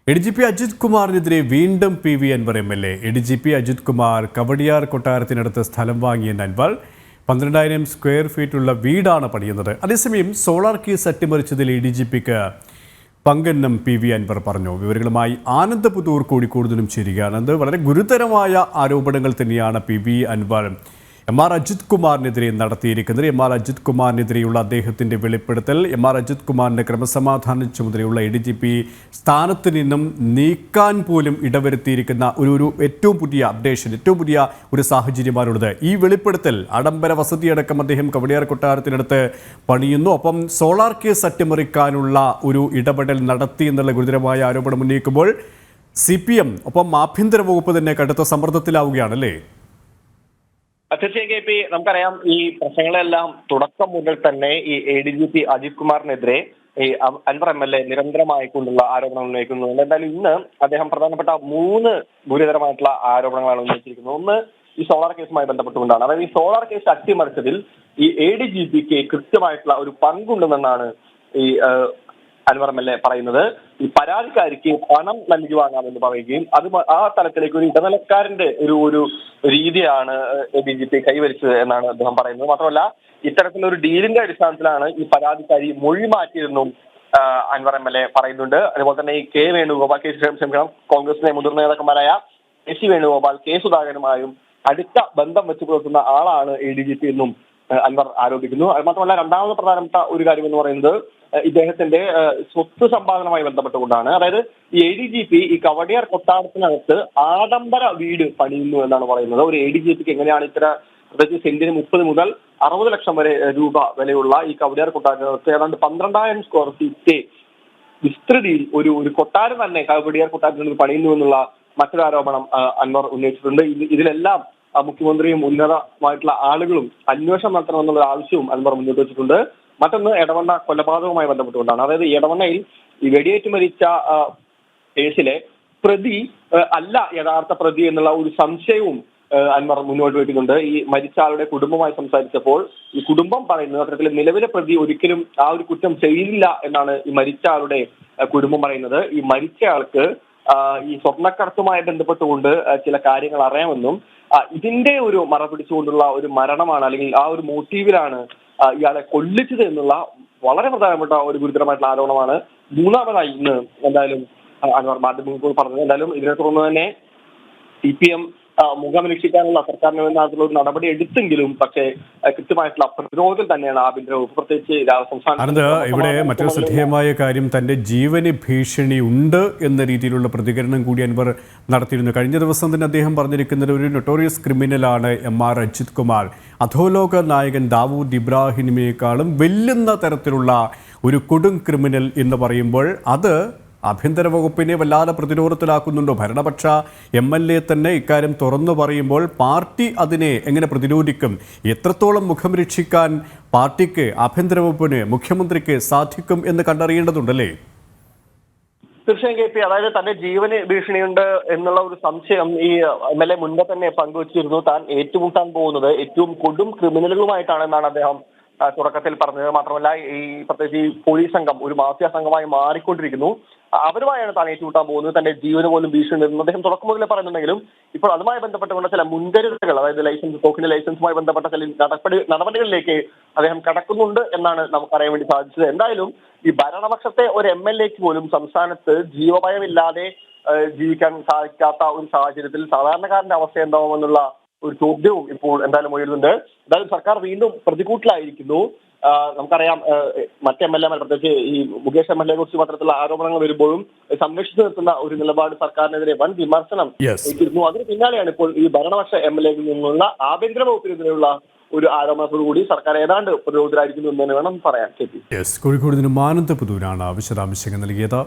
ADGP Ajith കുമാറിനെതിരെ വീണ്ടും PV Anwar MLA. ADGP Ajith Kumar Kowdiar കൊട്ടാരത്തിനടുത്ത് സ്ഥലം വാങ്ങിയ അൻവർ 12,000 സ്ക്വയർ ഫീറ്റുള്ള വീടാണ് പണിയുന്നത്. അതേസമയം സോളാർ കേസ് അട്ടിമറിച്ചതിൽ ADGPക്ക് പങ്കെന്നും PV അൻവർ പറഞ്ഞു. വിവരങ്ങളുമായി ആനന്ദ് പുതൂർ കോഴിക്കോട് നിന്നും ചേരുകയാണ്. അത് വളരെ ഗുരുതരമായ ആരോപണങ്ങൾ തന്നെയാണ് PV അൻവർ MR അജിത് കുമാറിനെതിരെ നടത്തിയിരിക്കുന്നത്. MR അജിത് കുമാറിനെതിരെയുള്ള അദ്ദേഹത്തിൻ്റെ വെളിപ്പെടുത്തൽ, MR അജിത് കുമാറിൻ്റെ ക്രമസമാധാന ചുമതലയുള്ള ADGP സ്ഥാനത്ത് നിന്നും നീക്കാൻ പോലും ഇടവരുത്തിയിരിക്കുന്ന ഒരു ഏറ്റവും പുതിയ അപ്ഡേഷൻ, ഏറ്റവും പുതിയ ഒരു സാഹചര്യമാണുള്ളത്. ഈ വെളിപ്പെടുത്തൽ ആഡംബര വസതിയടക്കം അദ്ദേഹം കവടിയാർ കൊട്ടാരത്തിനടുത്ത് പണിയുന്നു. ഒപ്പം സോളാർ കേസ് അട്ടിമറിക്കാനുള്ള ഒരു ഇടപെടൽ നടത്തി എന്നുള്ള ഗുരുതരമായ ആരോപണം ഉന്നയിക്കുമ്പോൾ CPM ഒപ്പം ആഭ്യന്തര വകുപ്പ് തന്നെ കടുത്ത സമ്മർദ്ദത്തിലാവുകയാണല്ലേ? തീർച്ചയായും KP, നമുക്കറിയാം ഈ പ്രശ്നങ്ങളെല്ലാം തുടക്കം മുതൽ തന്നെ ഈ ADGP അജിത് കുമാറിനെതിരെ ഈ അൻവർ MLA നിരന്തരമായിക്കൊണ്ടുള്ള ആരോപണം ഉന്നയിക്കുന്നുണ്ട്. എന്തായാലും ഇന്ന് അദ്ദേഹം പ്രധാനപ്പെട്ട 3 ഗുരുതരമായിട്ടുള്ള ആരോപണങ്ങളാണ് ഉന്നയിച്ചിരിക്കുന്നത്. ഒന്ന് ഈ സോളാർ കേസുമായി ബന്ധപ്പെട്ടുകൊണ്ടാണ്. അതായത് ഈ സോളാർ കേസ് അട്ടിമറിച്ചതിൽ ഈ ADGPക്ക് കൃത്യമായിട്ടുള്ള ഒരു പങ്കുണ്ടെന്നാണ് ഈ അൻവർ MLA പറയുന്നത്. ഈ പരാതിക്കാരിക്ക് പണം നൽകി വാങ്ങാമെന്ന് പറയുകയും അത് ആ തലത്തിലേക്ക് ഒരു ഇടനിലക്കാരന്റെ ഒരു രീതിയാണ് ADGP കൈവരിച്ചത് എന്നാണ് അദ്ദേഹം പറയുന്നത്. മാത്രമല്ല, ഇത്തരത്തിലൊരു ഡീലിന്റെ അടിസ്ഥാനത്തിലാണ് ഈ പരാതിക്കാരി മൊഴി മാറ്റിയതെന്നും അൻവർ MLA പറയുന്നുണ്ട്. അതുപോലെ തന്നെ ഈ കോൺഗ്രസിലെ മുതിർന്ന നേതാക്കന്മാരായ KC വേണുഗോപാൽ, K സുധാകരനുമായും അടുത്ത ബന്ധം വെച്ച് പുലർത്തുന്ന ആളാണ് ADGP എന്നും അൻവർ ആരോപിക്കുന്നു. അത് മാത്രമല്ല, രണ്ടാമത് പ്രധാനപ്പെട്ട ഒരു കാര്യം എന്ന് പറയുന്നത് ഇദ്ദേഹത്തിന്റെ സ്വത്ത് സമ്പാദനവുമായി ബന്ധപ്പെട്ടുകൊണ്ടാണ്. അതായത് ഈ ADGP ഈ കവടിയാർ കൊട്ടാരത്തിനകത്ത് ആഡംബര വീട് പണിയുന്നു എന്നാണ് പറയുന്നത്. ഒരു ADGPക്ക് എങ്ങനെയാണ് പ്രത്യേകിച്ച് സെന്റിന് 30 മുതൽ 60 ലക്ഷം വരെ രൂപ വിലയുള്ള ഈ കവടിയാർ കൊട്ടാരത്തിനകത്ത് ഏതാണ്ട് 12,000 സ്ക്വയർ ഫീറ്റ് വിസ്തൃതിയിൽ ഒരു കൊട്ടാരം തന്നെ കവടിയാർ കൊട്ടാരത്തിനകത്ത് പണിയുന്നു എന്നുള്ള മറ്റൊരു ആരോപണം അൻവർ ഉന്നയിച്ചിട്ടുണ്ട്. ഇതിലെല്ലാം മുഖ്യമന്ത്രിയും ഉന്നതമായിട്ടുള്ള ആളുകളും അന്വേഷണം നടത്തണമെന്നുള്ള ആവശ്യവും അൻവർ മുന്നോട്ട് വെച്ചിട്ടുണ്ട്. മറ്റൊന്ന് എടവണ്ണ കൊലപാതകവുമായി ബന്ധപ്പെട്ടുകൊണ്ടാണ്. അതായത് എടവണ്ണയിൽ ഈ വെടിയേറ്റ് മരിച്ച കേസിലെ പ്രതി അല്ല യഥാർത്ഥ പ്രതി എന്നുള്ള ഒരു സംശയവും അൻവർ മുന്നോട്ട് വെക്കുന്നുണ്ട്. ഈ മരിച്ച ആളുടെ കുടുംബമായി സംസാരിച്ചപ്പോൾ ഈ കുടുംബം പറയുന്നത് അത്തരത്തിൽ നിലവിലെ പ്രതി ഒരിക്കലും ആ ഒരു കുറ്റം ചെയ്യില്ല എന്നാണ് ഈ മരിച്ച ആളുടെ കുടുംബം പറയുന്നത്. ഈ മരിച്ച ആൾക്ക് ഈ സ്വർണ്ണക്കടത്തുമായി ബന്ധപ്പെട്ടുകൊണ്ട് ചില കാര്യങ്ങൾ അറിയാമെന്നും ഇതിന്റെ ഒരു മറ പിടിച്ചുകൊണ്ടുള്ള ഒരു മരണമാണ്, അല്ലെങ്കിൽ ആ ഒരു മോട്ടീവിലാണ് ഇയാളെ കൊല്ലിച്ചത് എന്നുള്ള വളരെ പ്രധാനപ്പെട്ട ഒരു ഗുരുതരമായിട്ടുള്ള ആരോപണമാണ് മൂന്നാമതായി ഇന്ന് എന്തായാലും അൻവർ മാധ്യമങ്ങൾ പറഞ്ഞത്. എന്തായാലും ഇതിനെ തുടർന്ന് തന്നെ CPM മുഖം രക്ഷിക്കാനുള്ള സർക്കാരിന് വേണ്ടിയുള്ള ഒരു നടപടി എടുത്തെങ്കിലും പക്ഷേ കൃത്യമായിട്ടുള്ള പ്രതിരോധത്തിൽ തന്നെയാണ് ആഭ്യന്തര വകുപ്പ്, പ്രത്യേകിച്ച് ഇവിടെ മറ്റൊരു ശ്രദ്ധേയമായ കാര്യം, തന്റെ ജീവന് ഭീഷണി ഉണ്ട് എന്ന രീതിയിലുള്ള പ്രതികരണം കൂടി അൻവർ നടത്തിയിരുന്നു. കഴിഞ്ഞ ദിവസം തന്നെ അദ്ദേഹം പറഞ്ഞിരിക്കുന്നത് ഒരു നൊട്ടോറിയസ് ക്രിമിനലാണ് MR അജിത് കുമാർ. അധോലോക നായകൻ ദാവൂദ് ഇബ്രാഹിമിനേക്കാളും വെല്ലുന്ന തരത്തിലുള്ള ഒരു കൊടും ക്രിമിനൽ എന്ന് പറയുമ്പോൾ അത് ആഭ്യന്തര വകുപ്പിനെ വല്ലാതെ പ്രതിരോധത്തിലാക്കുന്നുണ്ടോ? ഭരണപക്ഷ MLA തന്നെ ഇക്കാര്യം തുറന്നു പറയുമ്പോൾ പാർട്ടി അതിനെ എങ്ങനെ പ്രതിരോധിക്കും? എത്രത്തോളം മുഖം രക്ഷിക്കാൻ പാർട്ടിക്ക്, ആഭ്യന്തര വകുപ്പിന്, മുഖ്യമന്ത്രിക്ക് സാധിക്കും എന്ന് കണ്ടറിയേണ്ടതുണ്ടല്ലേ? തീർച്ചയായും KP, അതായത് തന്റെ ജീവന് ഭീഷണിയുണ്ട് എന്നുള്ള ഒരു സംശയം ഈ MLA മുൻപ് തന്നെ പങ്കുവച്ചിരുന്നു. താൻ ഏറ്റുമുട്ടാൻ പോകുന്നത് ഏറ്റവും കൊടും ക്രിമിനലുകളുമായിട്ടാണെന്നാണ് അദ്ദേഹം തുടക്കത്തിൽ പറഞ്ഞത്. മാത്രമല്ല, ഈ പ്രത്യേകിച്ച് ഈ പോലീസ് സംഘം ഒരു മാഫിയ സംഘമായി മാറിക്കൊണ്ടിരിക്കുന്നു, അവരുമായാണ് താൻ ഏറ്റുമുട്ടാൻ പോകുന്നത്, തന്റെ ജീവന് പോലും ഭീഷണി എന്ന് അദ്ദേഹം തുടക്കം മുതലേ പറയുന്നുണ്ടെങ്കിലും ഇപ്പോൾ അതുമായി ബന്ധപ്പെട്ടുകൊണ്ട് ചില മുൻകരുതലുകൾ, അതായത് തോക്കിന്റെ ലൈസൻസുമായി ബന്ധപ്പെട്ട ചില നടപടികളിലേക്ക് അദ്ദേഹം കടക്കുന്നുണ്ട് എന്നാണ് നമുക്കറിയാൻ വേണ്ടി സാധിച്ചത്. എന്തായാലും ഈ ഭരണപക്ഷത്തെ ഒരു MLAക്ക് പോലും സംസ്ഥാനത്ത് ജീവഭയമില്ലാതെ ജീവിക്കാൻ സാധിക്കാത്ത ഒരു സാഹചര്യത്തിൽ സാധാരണക്കാരന്റെ അവസ്ഥ എന്താവുമെന്നുള്ള ഒരു ചോദ്യവും ഇപ്പോൾ എന്തായാലും ഉയരുന്നുണ്ട്. എന്തായാലും സർക്കാർ വീണ്ടും പ്രതികൂട്ടിലായിരിക്കുന്നു. നമുക്കറിയാം മറ്റ് MLA പ്രത്യേകിച്ച് ഈ മുകേഷ് MLA കുറിച്ച് മാത്രത്തിലുള്ള ആരോപണങ്ങൾ വരുമ്പോഴും സംരക്ഷിച്ചു നിർത്തുന്ന ഒരു നിലപാട് സർക്കാരിനെതിരെ വൻ വിമർശനം ഏറ്റിരുന്നു. അതിന് പിന്നാലെയാണ് ഇപ്പോൾ ഈ ഭരണപക്ഷ MLAയിൽ നിന്നുള്ള ആഭ്യന്തര വകുപ്പിനെതിരെയുള്ള ഒരു ആരോപണത്തോടുകൂടി സർക്കാർ ഏതാണ്ട് പ്രതിരോധത്തിലായിരിക്കുന്നു എന്ന് തന്നെ വേണം പറയാൻ. കോഴിക്കോട് നിന്നും ആനന്ദ് പുതൂരാണ് വിശദാംശങ്ങൾ നൽകിയത്.